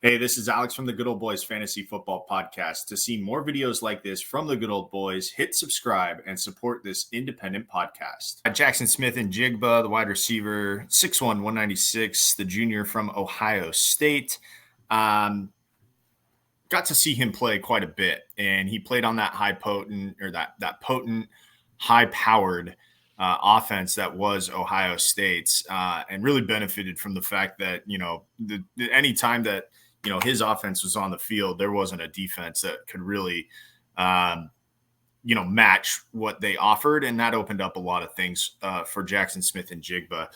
Hey, this is Alex from the Good Old Boys Fantasy Football Podcast. To see more videos like this from the Good Old Boys, hit subscribe and support this independent podcast. Jaxon Smith-Njigba, the wide receiver, 6'1", 196, the junior from Ohio State. Got to see him play quite a bit, and he played on that potent, high-powered offense that was Ohio State's, and really benefited from the fact that any time that his offense was on the field, there wasn't a defense that could really match what they offered, and that opened up a lot of things for Jaxon Smith-Njigba.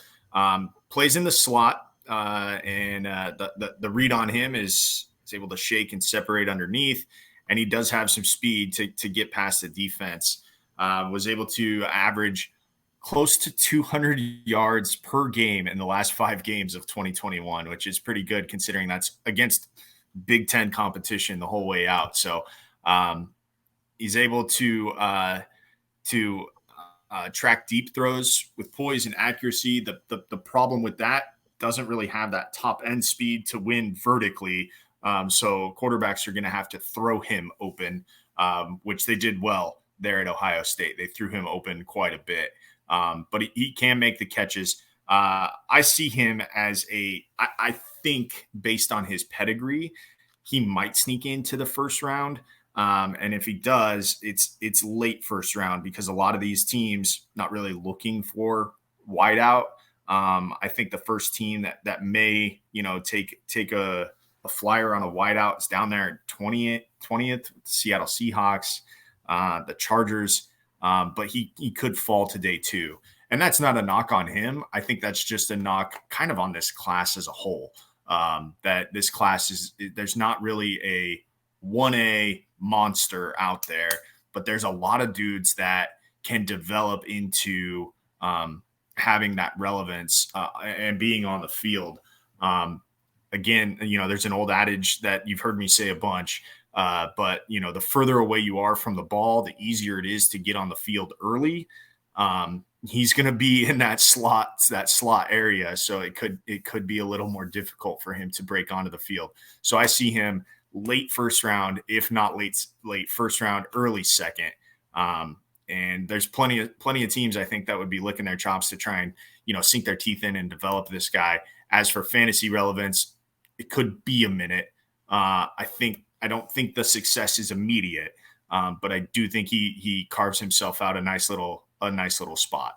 Plays in the slot, and the read on him is able to shake and separate underneath, and he does have some speed to get past the defense. Was able to average close to 200 yards per game in the last 5 games of 2021, which is pretty good considering that's against Big Ten competition the whole way out. So he's able to track deep throws with poise and accuracy. The problem with that, doesn't really have that top end speed to win vertically. So quarterbacks are going to have to throw him open, which they did well there at Ohio State. They threw him open quite a bit. But he can make the catches. I see him as I think based on his pedigree, he might sneak into the first round. And if he does, it's late first round because a lot of these teams not really looking for wideout. I think the first team that may, take a flyer on a wideout is down there at 20th, Seattle Seahawks, the Chargers. But he could fall to day 2. And that's not a knock on him. I think that's just a knock kind of on this class as a whole. That this class there's not really a 1A monster out there, but there's a lot of dudes that can develop into having that relevance and being on the field. Again, there's an old adage that you've heard me say a bunch. But the further away you are from the ball, the easier it is to get on the field early. He's going to be in that slot area, so it could be a little more difficult for him to break onto the field. So I see him late first round, if not late first round, early second. And there's plenty of teams I think that would be licking their chops to try and sink their teeth in and develop this guy. As for fantasy relevance, it could be a minute. I don't think the success is immediate, but I do think he carves himself out a nice little spot.